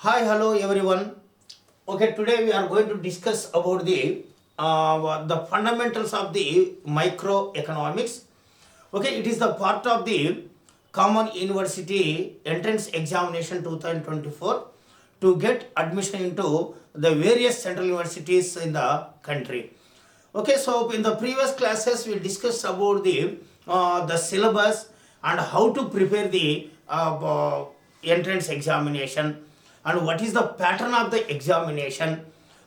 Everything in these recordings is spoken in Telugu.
Hi, hello everyone. Okay, today we are going to discuss about the fundamentals of the microeconomics. Okay, it is the part of the Common University Entrance Examination 2024 to get admission into the various central universities in the country. Okay, so in the previous classes we discussed about the syllabus and how to prepare the entrance examination and what is the pattern of the examination,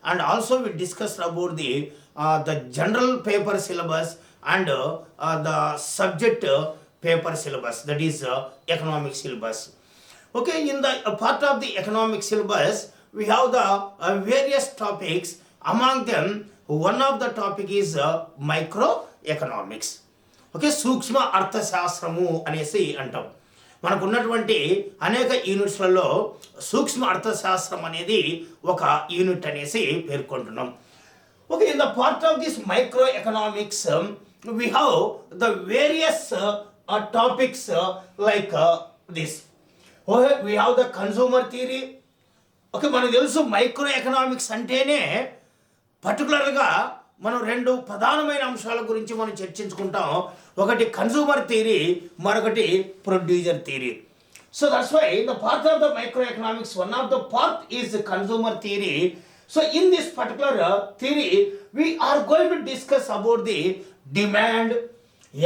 and also we discussed about the general paper syllabus and the subject paper syllabus, that is economic syllabus. Okay, in the part of the economic syllabus we have the various topics. Among them one of the topic is microeconomics. Okay, సూక్ష్మ అర్థశాస్త్రము అనేసి అంటాం. మనకు ఉన్నటువంటి అనేక యూనిట్స్లలో సూక్ష్మ అర్థశాస్త్రం అనేది ఒక యూనిట్ అనేసి పేర్కొంటున్నాం. Okay, in the part of this micro economics we have the various topics like this. Okay, we have the consumer theory. Okay, మనకు తెలుసు మైక్రో ఎకనామిక్స్ అంటేనే పర్టికులర్గా మనం రెండు ప్రధానమైన అంశాల గురించి మనం చర్చించుకుంటాం. ఒకటి కన్సూమర్ థియరీ, మరొకటి producer theory. So that's why the part of the micro economics one of the part is consumer theory. So in this particular theory we are going to discuss about the demand,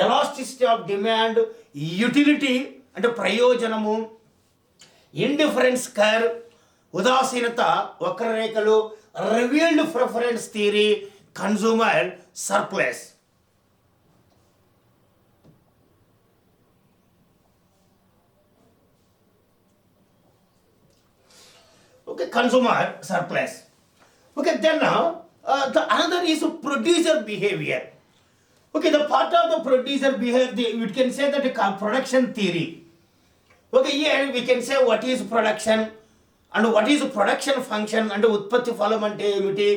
elasticity of demand, utility అంటే ప్రయోజనము, ఇండిఫరెన్స్ కర్వ్, ఉదాసీనత వక్రరేఖలు, revealed preference theory, consumer surplus. Okay, consumer surplus. Okay, then the another is producer behavior. Okay, the part of the producer behavior, we can say that production theory. Okay, here we can say what is production and what is production function and ఉత్పత్తి ఫలం అంటే ఏమిటి,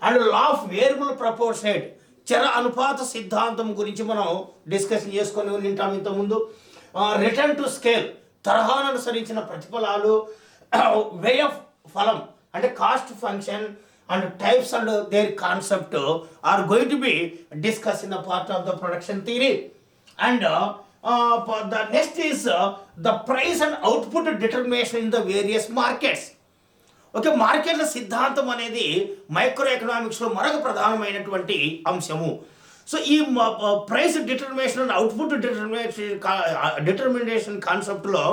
and law of variable proportionate చర అనుపాత సిద్ధాంతం గురించి మనం డిస్కషన్ చేసుకొని ఉంటాం ఇంతకుముందు. రిటర్న్ టు స్కేల్ తరహాను అనుసరించిన ప్రతిఫలాలు, వే ఆఫ్ ఫలం అంటే cost function and types and their concept are going to be discussed in the part of the production theory. And the next is the price and output determination in the various markets. Okay, మార్కెట్ల సిద్ధాంతం అనేది మైక్రో ఎకనామిక్స్లో మరొక ప్రధానమైనటువంటి అంశము. సో ఈ price determination and output determination కాన్సెప్ట్లో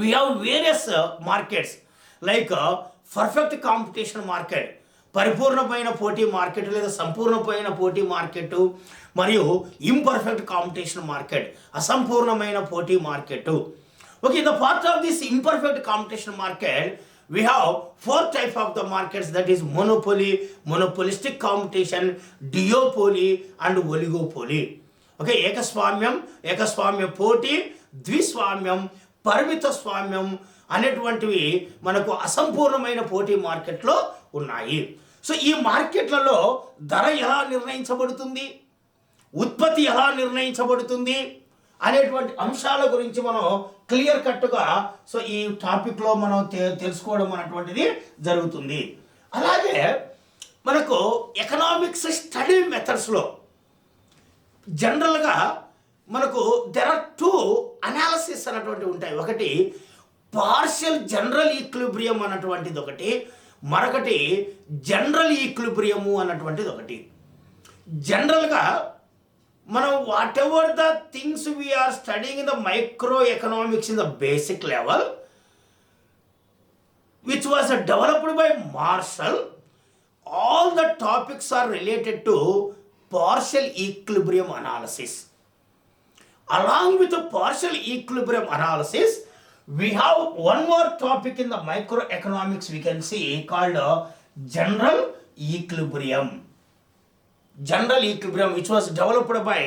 we have various markets like perfect competition market, పరిపూర్ణమైన పోటీ మార్కెట్ లేదా సంపూర్ణమైన పోటీ మార్కెట్, మరియు ఇంపర్ఫెక్ట్ కాంపిటీషన్ మార్కెట్, అసంపూర్ణమైన పోటీ market. Okay, the part of this imperfect competition market we have four types of the markets, that is monopoly, monopolistic competition, duopoly and oligopoly. Okay, ఏకస్వామ్య పోటీ, ద్విస్వామ్యం, పరిమిత స్వామ్యం అనేటువంటివి మనకు అసంపూర్ణమైన పోటీ మార్కెట్లో ఉన్నాయి. సో ఈ మార్కెట్లలో ధర ఎలా నిర్ణయించబడుతుంది, ఉత్పత్తి ఎలా నిర్ణయించబడుతుంది అనేటువంటి అంశాల గురించి మనం క్లియర్ కట్గా సో ఈ టాపిక్లో మనం తెలుసుకోవడం అనేటువంటిది జరుగుతుంది. అలాగే మనకు ఎకనామిక్స్ స్టడీ మెథడ్స్లో జనరల్గా మనకు దెర్ ఆర్ టూ అనాలిసిస్ అనేటువంటివి ఉంటాయి. ఒకటి పార్షియల్ జనరల్ ఈక్విలిబ్రియం అన్నటువంటిది ఒకటి, మరొకటి జనరల్ ఈక్విలిబ్రియము అన్నటువంటిది ఒకటి. జనరల్గా మనం whatever the things we are studying in the micro economics in the basic level which was developed by Marshall, all the topics are related to partial equilibrium analysis. Along with the partial equilibrium analysis, we have one more topic in the microeconomics we can see called general equilibrium. General equilibrium, which was developed by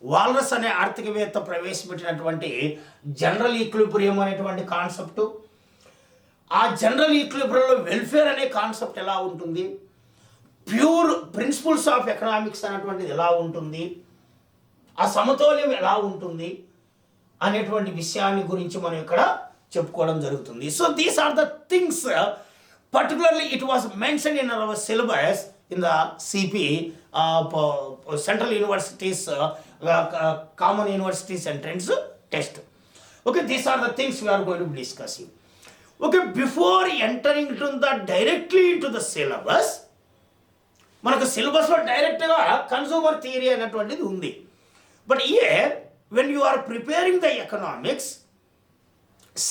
walrus అనే ఆర్థికవేత్త ప్రవేశపెట్టినటువంటి జనరల్ ఈక్విలిబ్రియం అనేటువంటి కాన్సెప్ట్. ఆ జనరల్ ఈక్విలిబ్రియంలో వెల్ఫేర్ అనే కాన్సెప్ట్ ఎలా ఉంటుంది, ప్యూర్ ప్రిన్సిపల్స్ ఆఫ్ ఎకనామిక్స్ అనేటువంటిది ఎలా ఉంటుంది, ఆ సమతౌల్యం ఎలా ఉంటుంది అనేటువంటి విషయాన్ని గురించి మనం ఇక్కడ చెప్పుకోవడం జరుగుతుంది. So these are the things particularly it was mention in our syllabus in the CP central universities common universities entrance test. Okay, these are the things we are going to be discussing. Okay, before entering directly into the syllabus, మనకు సిలబస్లో డైరెక్ట్గా కన్సూమర్ థియరీ అనేటువంటిది ఉంది. But here when you are preparing the economics,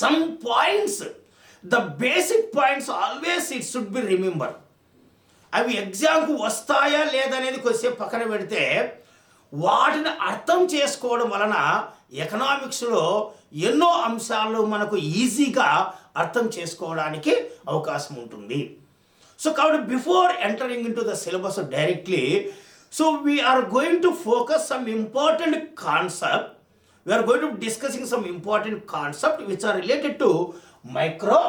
some points, the basic points always it should be remember. అవి ఎగ్జామ్కు వస్తాయా లేదనేది కొద్దిసేపు పక్కన పెడితే వాటిని అర్థం చేసుకోవడం వలన ఎకనామిక్స్లో ఎన్నో అంశాలు మనకు ఈజీగా అర్థం చేసుకోవడానికి అవకాశం ఉంటుంది. సో కాబట్టి before entering into the syllabus directly, so we are going to focus some important concept. We are going to discussing some important concept which are related to micro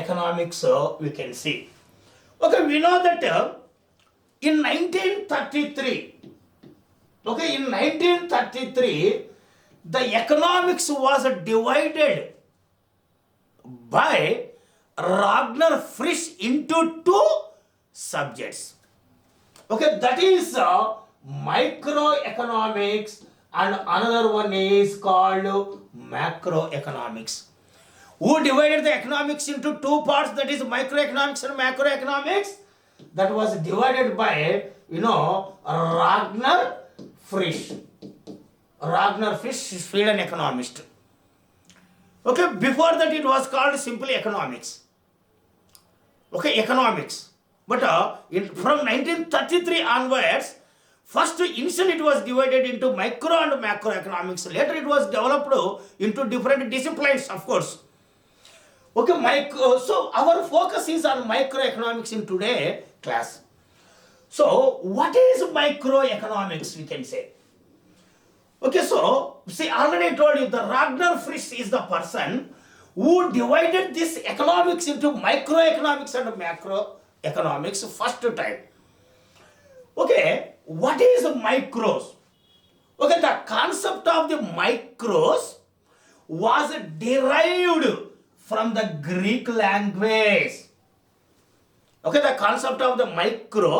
economics. We can see. Okay, we know that in 1933, okay, in 1933 the economics was divided by Ragnar Frisch into two subjects. Okay, that is microeconomics and another one is called macroeconomics. Who divided the economics into two parts, that is microeconomics and macroeconomics? That was divided by, Ragnar Frisch. Ragnar Frisch is Sweden economist. Okay, before that it was called simply economics. Okay, economics. But from 1933 onwards, first initially it was divided into micro and macroeconomics. Later it was developed into different disciplines, of course. Okay, so our focus is on microeconomics in today's class. So, what is microeconomics, we can say? Okay, so, see, already I told you, the Ragnar Frisch is the person who divided this economics into microeconomics and macroeconomics first time. Okay, what is micros? Okay, the concept of the micros was derived from the Greek language. Okay, the concept of the micro,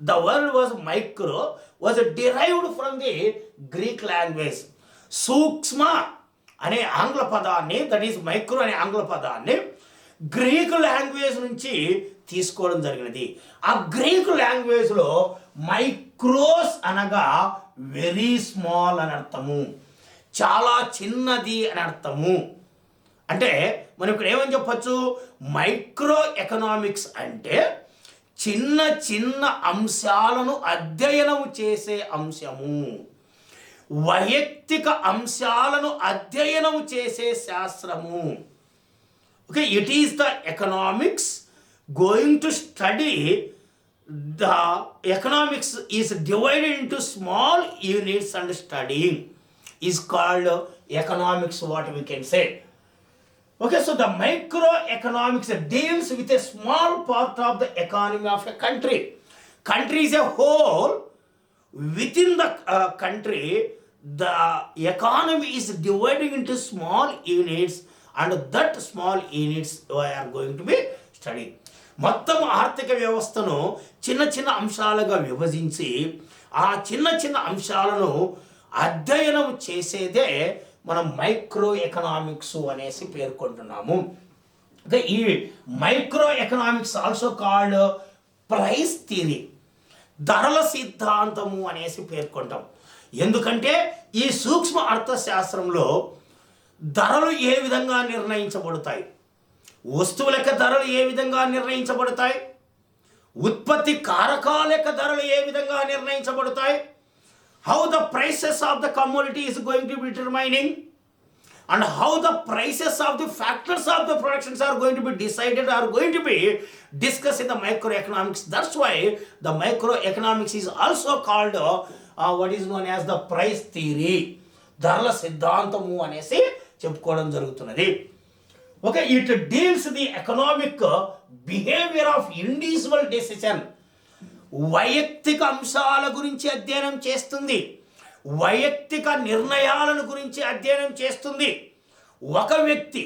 the word was micro, was derived from the Greek language. Sukshma అనే ఆంగ్ల పదాన్ని, దట్ ఈస్ మైక్రో అనే ఆంగ్ల పదాన్ని గ్రీక్ లాంగ్వేజ్ నుంచి తీసుకోవడం జరిగినది. ఆ గ్రీక్ లాంగ్వేజ్లో మైక్రోస్ అనగా వెరీ స్మాల్ అని అర్థము, చాలా చిన్నది అని అర్థము. అంటే మనం ఇక్కడ ఏమని చెప్పచ్చు, మైక్రో ఎకనామిక్స్ అంటే చిన్న చిన్న అంశాలను అధ్యయనం చేసే అంశము, వైయక్తిక అంశాలను అధ్యయనం చేసే శాస్త్రము. Okay, it is the economics going to study the economics is divided into small units and studying is called economics, what we can say. Okay, so the microeconomics deals with a small part of the economy of a country. Country is a whole. Within the country, the economy is divided into small units, and that small units are going to be studied. మొత్తం ఆర్థిక వ్యవస్థను చిన్న చిన్న అంశాలుగా విభజించి ఆ చిన్న చిన్న అంశాలను అధ్యయనం చేసేదే మనం మైక్రో ఎకనామిక్స్ అనేసి పేర్కొంటున్నాము. ఈ micro economics also called price theory, ధరల సిద్ధాంతము అనేసి పేర్కొంటాం. ఎందుకంటే ఈ సూక్ష్మ అర్థశాస్త్రంలో ధరలు ఏ విధంగా నిర్ణయించబడతాయి, వస్తువుల యొక్క ధరలు ఏ విధంగా నిర్ణయించబడతాయి, ఉత్పత్తి కారకాల యొక్క ధరలు ఏ విధంగా నిర్ణయించబడతాయి, how the prices of the commodity is going to be determining, and how the prices of the factors of the productions are going to be decided, are going to be discussed in the microeconomics. That's why the microeconomics is also called what is known as the price theory, ధరల సిద్ధాంతము అనేసి చెప్పుకోవడం జరుగుతున్నది. Okay, it deals the economic behaviour of individual decision, వైయక్తిక అంశాల గురించి అధ్యయనం చేస్తుంది, వైయక్తిక నిర్ణయాలను గురించి అధ్యయనం చేస్తుంది. ఒక వ్యక్తి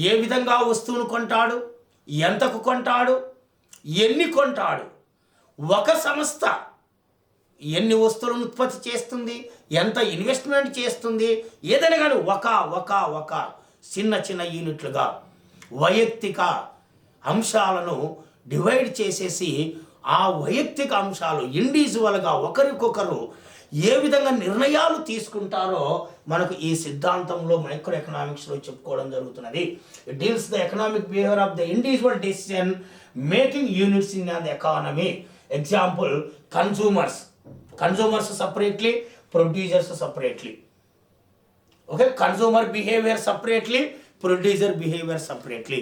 ఏ విధంగా వస్తువును కొంటాడు, ఎంతకు కొంటాడు, ఎన్ని కొంటాడు, ఒక సంస్థ ఎన్ని వస్తువులను ఉత్పత్తి చేస్తుంది, ఎంత ఇన్వెస్ట్మెంట్ చేస్తుంది, ఏదైనా కానీ ఒక చిన్న చిన్న యూనిట్లుగా వైయక్తిక అంశాలను డివైడ్ చేసేసి ఆ వైయక్తిక అంశాలు ఇండివిజువల్గా ఒకరికొకరు ఏ విధంగా నిర్ణయాలు తీసుకుంటారో మనకు ఈ సిద్ధాంతంలో మైక్రో ఎకనామిక్స్లో చెప్పుకోవడం జరుగుతున్నది. It deals the economic behaviour of the individual decision making units in the economy. Example, consumers separately, producers separately. Okay, consumer behaviour separately, producer behaviour separately.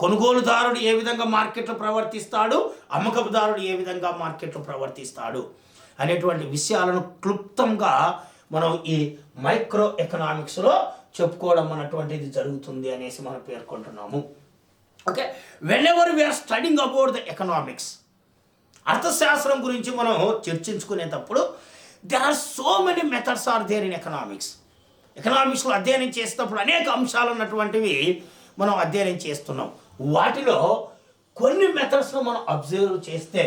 కొనుగోలుదారుడు ఏ విధంగా మార్కెట్లో ప్రవర్తిస్తాడు, అమ్మకపుదారుడు ఏ విధంగా మార్కెట్లో ప్రవర్తిస్తాడు అనేటువంటి విషయాలను క్లుప్తంగా మనం ఈ మైక్రో ఎకనామిక్స్లో చెప్పుకోవడం అన్నటువంటిది జరుగుతుంది అనేసి మనం పేర్కొంటున్నాము. Okay, whenever we're studying about the economics, అర్థశాస్త్రం గురించి మనం చర్చించుకునేటప్పుడు there are so many methods are there in economics. ఎకనామిక్స్లో అధ్యయనం చేసేటప్పుడు అనేక అంశాలు ఉన్నటువంటివి మనం అధ్యయనం చేస్తున్నాం. వాటిలో కొన్ని మెథడ్స్ను మనం అబ్జర్వ్ చేస్తే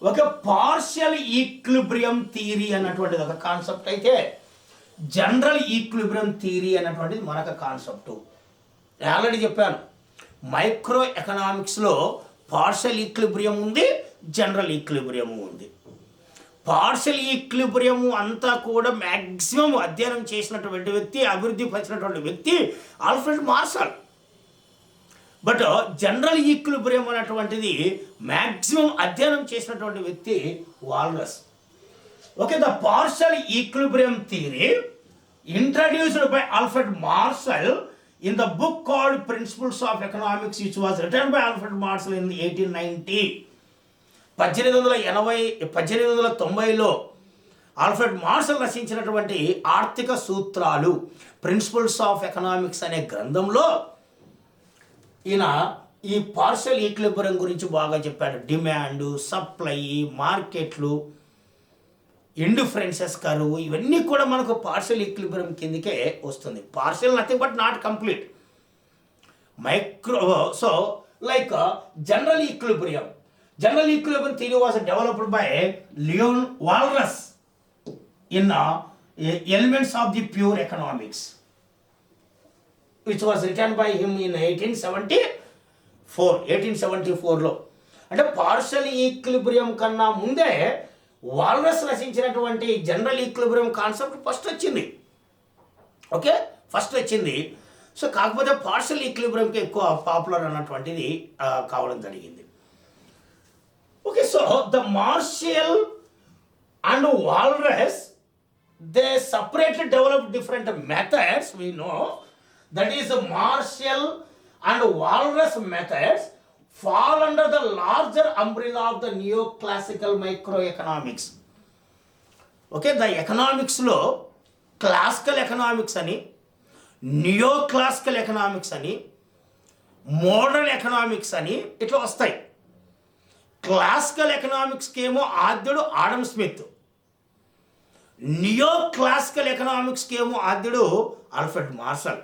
ఒక పార్షియల్ ఈక్విలిబ్రియం థియరీ అన్నటువంటిది ఒక కాన్సెప్ట్ అయితే, జనరల్ ఈక్విలిబ్రియం థియరీ అన్నటువంటిది మరొక కాన్సెప్టు. నేను ఆల్రెడీ చెప్పాను, మైక్రో ఎకనామిక్స్లో పార్షియల్ ఈక్విలిబ్రియం ఉంది, జనరల్ ఈక్విలిబ్రియం ఉంది. పార్షియల్ ఈక్విలిబ్రియం అంతా కూడా మ్యాక్సిమం అధ్యయనం చేసినటువంటి వ్యక్తి, అభివృద్ధి పరిచినటువంటి వ్యక్తి Alfred Marshall. But general equilibrium అనేటువంటిది మ్యాక్సిమం అధ్యయనం చేసినటువంటి వ్యక్తి Walras. Okay, the partial equilibrium theory introduced by Alfred Marshall in the book called principles of economics, which was written by Alfred Marshall in 1890. 1890లో ఆల్ఫ్రెడ్ మార్షల్ రచించినటువంటి ఆర్థిక సూత్రాలు, ప్రిన్సిపల్స్ ఆఫ్ ఎకనామిక్స్ అనే గ్రంథంలో ఈయన ఈ పార్షియల్ ఈక్విలిబ్రియం గురించి బాగా చెప్పాడు. డిమాండ్, సప్లై, మార్కెట్లు, ఇండిఫరెన్సెస్ కరువు, ఇవన్నీ కూడా మనకు పార్షియల్ ఈక్విలిబ్రియం కిందకే వస్తుంది. Partial nothing but not complete. So like general equilibrium theory was developed by Leon Walras in Elements of the Pure Economics, which was written by him in 1874లో. అంటే పార్షియల్ ఈక్విలిబ్రియం కన్నా ముందే వాల్రస్ రచించినటువంటి జనరల్ ఈక్విలిబ్రియం కాన్సెప్ట్ ఫస్ట్ వచ్చింది. ఓకే, ఫస్ట్ వచ్చింది. సో కాకపోతే పార్షియల్ ఈక్విలిబ్రియంకి ఎక్కువ పాపులర్ అన్నటువంటిది కావడం జరిగింది. Okay, so the Marshall and Walras, they separately developed different methods. We know that is the Marshall and Walras methods fall under the larger umbrella of the neoclassical microeconomics. Okay, the economics లో క్లాసికల్ ఎకనామిక్స్ అని, నియోక్లాసికల్ ఎకనామిక్స్ అని, మోడర్న్ ఎకనామిక్స్ అని ఇట్లా వస్తాయి. క్లాసికల్ ఎకనామిక్స్కి ఏమో ఆద్యుడు ఆడమ్ స్మిత్, నియో క్లాసికల్ ఎకనామిక్స్కి ఏమో ఆద్యుడు Alfred Marshall.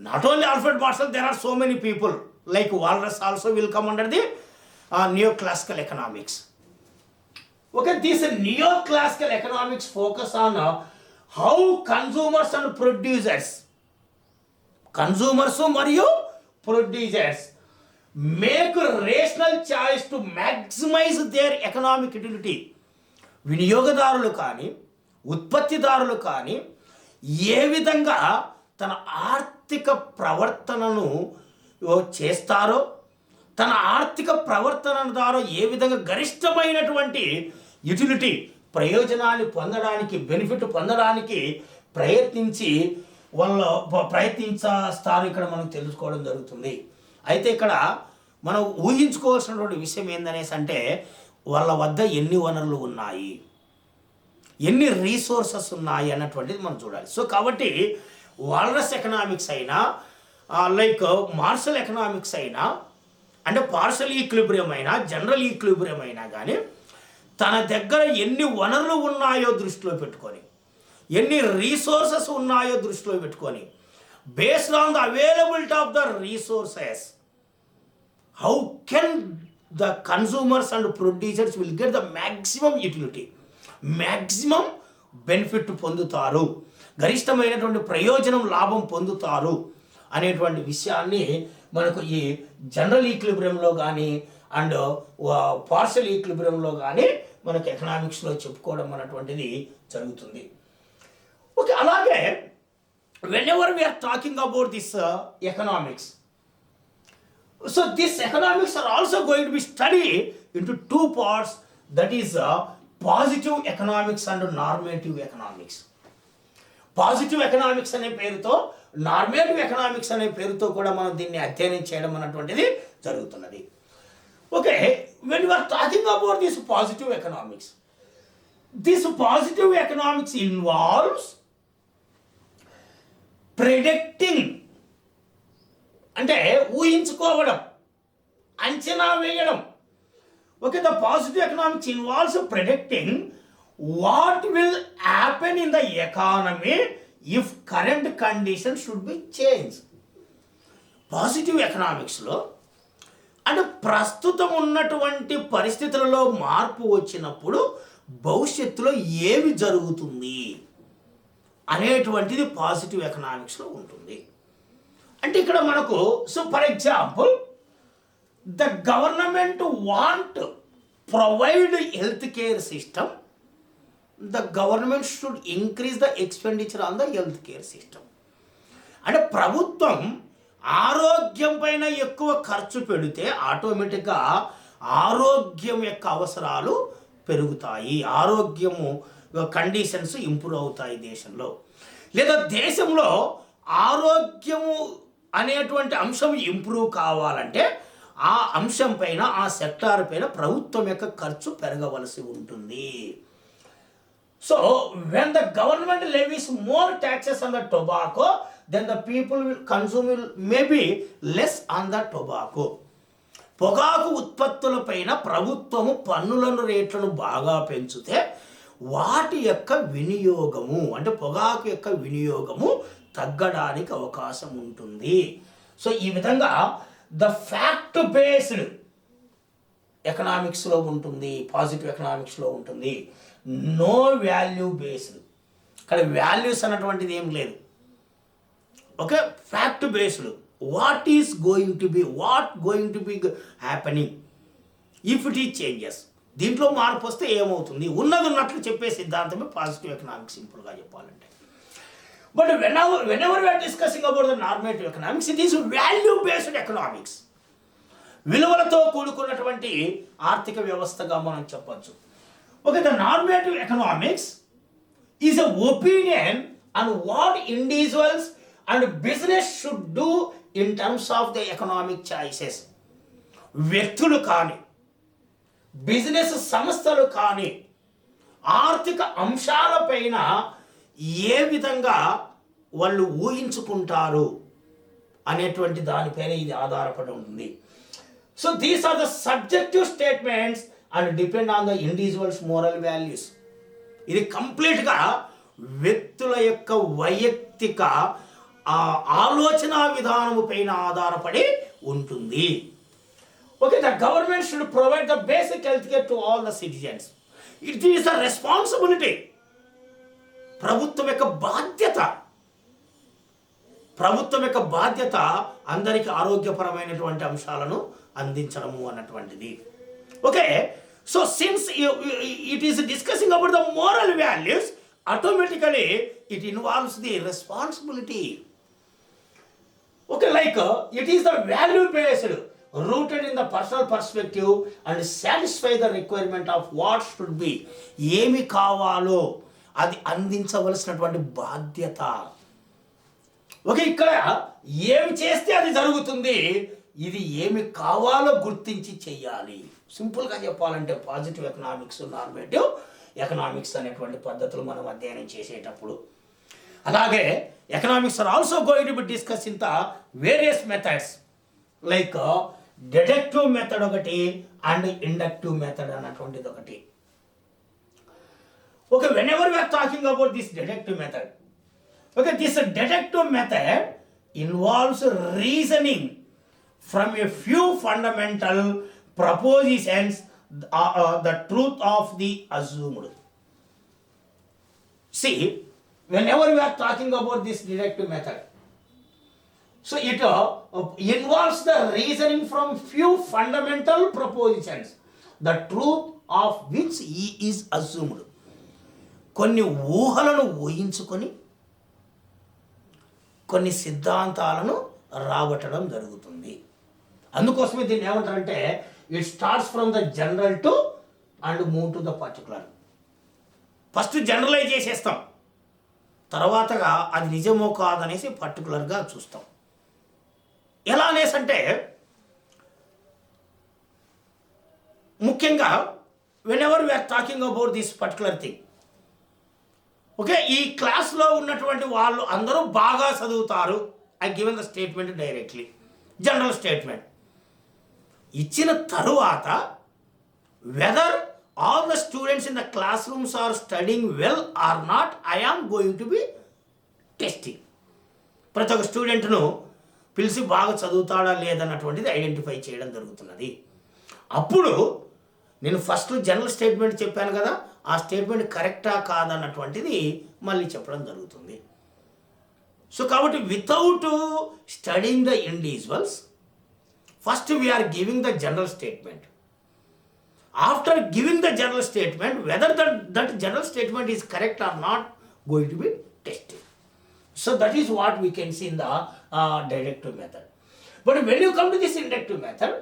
Not only Alfred Marshall, there are so many people like Walras also will come under the neo classical economics. Okay, this neo classical economics focus on how consumers and producers, consumers మరియు producers make rational choice to maximize their economic utility. వినియోగదారులు కానీ ఉత్పత్తిదారులు కానీ ఏ విధంగా తన ఆర్థిక ప్రవర్తనను చేస్తారో, తన ఆర్థిక ప్రవర్తన ద్వారా ఏ విధంగా గరిష్టమైనటువంటి యుటిలిటీ, ప్రయోజనాన్ని పొందడానికి, బెనిఫిట్ పొందడానికి ప్రయత్నిస్తారు ఇక్కడ మనం తెలుసుకోవడం జరుగుతుంది. అయితే ఇక్కడ మనం ఊహించుకోవాల్సినటువంటి విషయం ఏందనేసి అంటే, వాళ్ళ వద్ద ఎన్ని వనరులు ఉన్నాయి, ఎన్ని రీసోర్సెస్ ఉన్నాయి అన్నటువంటిది మనం చూడాలి. సో కాబట్టి వాల్రస్ ఎకనామిక్స్ అయినా, లైక్ మార్షల్ ఎకనామిక్స్ అయినా, అంటే పార్షియల్ ఈక్విలిబ్రియం అయినా, జనరల్ ఈక్విలిబ్రియం అయినా కానీ తన దగ్గర ఎన్ని వనరులు ఉన్నాయో దృష్టిలో పెట్టుకొని, ఎన్ని రీసోర్సెస్ ఉన్నాయో దృష్టిలో పెట్టుకొని, based on the availability of the resources. How can the consumers and producers will get the maximum utility, maximum benefit పొందుతారు, గరిష్టమైనటువంటి ప్రయోజనం లాభం పొందుతారు అనేటువంటి విషయాన్ని మనకు ఈ జనరల్ ఈక్విలిబ్రియంలో కానీ అండ్ పార్షియల్ ఈక్విలిబ్రియంలో కానీ మనకు ఎకనామిక్స్లో చెప్పుకోవడం అనేటువంటిది జరుగుతుంది. ఓకే, అలాగే whenever we are talking about this economics, so this economics are also going to be studied into two parts, that is positive economics and normative economics. Positive economics అనే పేరుతో, నార్మేటివ్ ఎకనామిక్స్ అనే పేరుతో కూడా మనం దీన్ని అధ్యయనం చేయడం అన్నటువంటిది జరుగుతున్నది. Okay, when we are talking about this positive economics involves predicting, అంటే ఊహించుకోవడం, అంచనా వేయడం. Okay, the positive economics involves predicting what will happen in the economy if current condition should be change. Positive ఎకనామిక్స్లో అంటే ప్రస్తుతం ఉన్నటువంటి పరిస్థితులలో మార్పు వచ్చినప్పుడు భవిష్యత్తులో ఏమి జరుగుతుంది అనేటువంటిది పాజిటివ్ ఎకనామిక్స్లో ఉంటుంది. అంటే ఇక్కడ మనకు, so for example, the government want provide health care system, the government should increase the expenditure on the health care system. అంటే ప్రభుత్వం ఆరోగ్యం పైన ఎక్కువ ఖర్చు పెడితే ఆటోమేటిక్గా ఆరోగ్యం యొక్క అవసరాలు పెరుగుతాయి, ఆరోగ్యము కండిషన్స్ ఇంప్రూవ్ అవుతాయి దేశంలో. లేదా దేశంలో ఆరోగ్యము అనేటువంటి అంశం ఇంప్రూవ్ కావాలంటే ఆ అంశం పైన, ఆ సెక్టార్ పైన ప్రభుత్వం యొక్క ఖర్చు పెరగవలసి ఉంటుంది. So when the government levies more taxes on the tobacco, then the people will consume maybe less on the tobacco. పొగాకు ఉత్పత్తుల పైన ప్రభుత్వము పన్నులను రేట్లను బాగా పెంచితే వాటి యొక్క వినియోగము, అంటే పొగాకు యొక్క వినియోగము తగ్గడానికి అవకాశం ఉంటుంది. సో ఈ విధంగా ద ఫ్యాక్ట్ బేస్డ్ ఎకనామిక్స్లో ఉంటుంది, పాజిటివ్ ఎకనామిక్స్లో ఉంటుంది. నో వాల్యూ బేస్డ్, ఇక్కడ వాల్యూస్ అన్నటువంటిది ఏం లేదు. Okay, fact based, what is going to B, what going to B happening if it is changes. దీంట్లో మార్పు వస్తే ఏమవుతుంది, ఉన్నది ఉన్నట్లు చెప్పే సిద్ధాంతమే పాజిటివ్ ఎకనామిక్స్, సింపుల్గా చెప్పాలంటే. But whenever we are discussing about the normative economics, it is value based economics. విలువలతో కూడుకున్నటువంటి ఆర్థిక వ్యవస్థగా మనం చెప్పచ్చు. Okay, the normative economics is a opinion on what individuals and business should do in terms of the economic choices. వ్యక్తులు కానీ బిజినెస్ సంస్థలు కానీ ఆర్థిక అంశాలపైన ఏ విధంగా వాళ్ళు ఊహించుకుంటారు అనేటువంటి దానిపైన ఇది ఆధారపడి ఉంటుంది. So these are the subjective statements and depend on the individuals moral values. ఇది కంప్లీట్గా వ్యక్తుల యొక్క వైయక్తిక ఆలోచన విధానము పైన ఆధారపడి ఉంటుంది. Okay, the government should provide the basic health care to all the citizens. It is a responsibility. ప్రభుత్వం యొక్క బాధ్యత అందరికీ ఆరోగ్యపరమైనటువంటి అంశాలను అందించడము అన్నటువంటిది. Okay, so since it is discussing about the moral values, automatically it involves the responsibility. Okay, like it is the value based, rooted in the personal perspective and satisfy the requirement of what should be. ఏమి కావాలో అది అందించవలసినటువంటి బాధ్యత. ఓకే, ఇక్కడ ఏమి చేస్తే అది జరుగుతుంది, ఇది ఏమి కావాలో గుర్తించి చెయ్యాలి. సింపుల్గా చెప్పాలంటే పాజిటివ్ ఎకనామిక్స్, నార్మేటివ్ ఎకనామిక్స్ అనేటువంటి పద్ధతులు మనం అధ్యయనం చేసేటప్పుడు. అలాగే economics or also going to be discuss in the various methods, like deductive method ఒకటి అండ్ ఇండక్టివ్ మెథడ్ అన్నటువంటిది ఒకటి. Okay, whenever we are talking about this deductive method, okay, this deductive method involves reasoning from a few fundamental propositions, the truth of the assumed. See, whenever we are talking about this deductive method, so it involves the reasoning from few fundamental propositions, the truth of which he is assumed. కొన్ని ఊహలను ఊహించుకొని కొన్ని సిద్ధాంతాలను రాబట్టడం జరుగుతుంది. అందుకోసమే దీన్ని ఏమంటారంటే it starts from the general to and move to the particular. First generalise చేసేస్తాం, తర్వాతగా అది నిజమో కాదనేసి పర్టికులర్గా చూస్తాం. ఎలా అనేసంటే ముఖ్యంగా whenever we are talking about this particular thing, okay, ఈ క్లాస్లో ఉన్నటువంటి వాళ్ళు అందరూ బాగా చదువుతారు. I given the statement directly, general statement ఇచ్చిన తరువాత whether all the students in the classrooms are studying well or not, I am going to be testing. ప్రతి ఒక్క స్టూడెంట్ను పిలిచి బాగా చదువుతాడా లేదన్నటువంటిది ఐడెంటిఫై చేయడం జరుగుతున్నది. అప్పుడు నేను ఫస్ట్ జనరల్ స్టేట్మెంట్ చెప్పాను కదా, ఆ స్టేట్మెంట్ కరెక్టా కాదన్నటువంటిది మళ్ళీ చెప్పడం జరుగుతుంది. సో కాబట్టి without studying the individuals, first we are giving the general statement. After giving the general statement, whether that general statement is correct or not going to be tested. So that is what we can see in the deductive method. But when you come to this inductive method,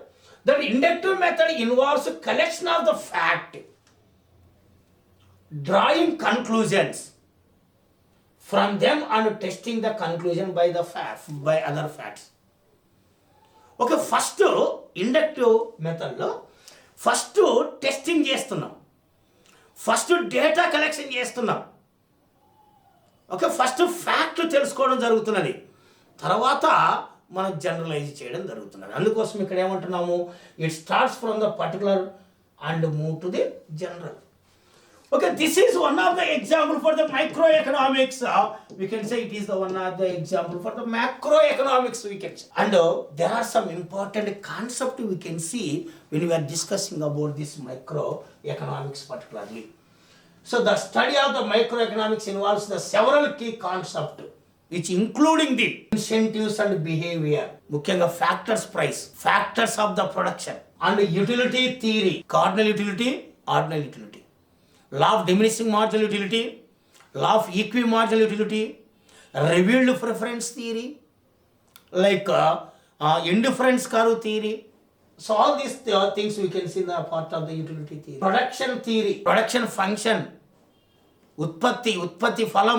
that inductive method involves a collection of the fact, drawing conclusions from them and testing the conclusion by other facts. Okay, first inductive method lo first testing చేస్తున్నాం, ఫస్ట్ డేటా కలెక్షన్ చేస్తున్నాం. ఓకే, ఫస్ట్ ఫ్యాక్ట్ తెలుసుకోవడం జరుగుతున్నది, తర్వాత మనం జనరలైజ్ చేయడం జరుగుతున్నది. అందుకోసం ఇక్కడ ఏమంటున్నాము, it starts from the particular and move to the general. Okay, this is one of the example for the micro economics. We can say it is the one of the example for the macro economics we can say. And there are some important concept we can see when we are discussing about this micro economics particularly. So the study of the microeconomics involves the several key concepts which including the incentives and behavior, ముఖ్యంగా factors price, factors of the production and utility theory, cardinal utility, ordinal utility, law of diminishing marginal utility, law of equimarginal utility, revealed preference theory, like indifference curve theory. So all these things we can see in the part of the utility theory. Production theory, production function, ఉత్పత్తి ఫలం,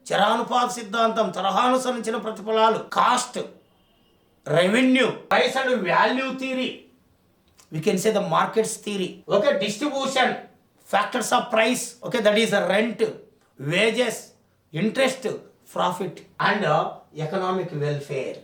చరానుపాత సిద్ధాంతం, తరహానుసరించిన ప్రతిఫలాలు, cost, revenue, price and value theory, we can say the markets theory. Okay, distribution, factors of price, okay, that is rent, wages, interest, profit and economic welfare.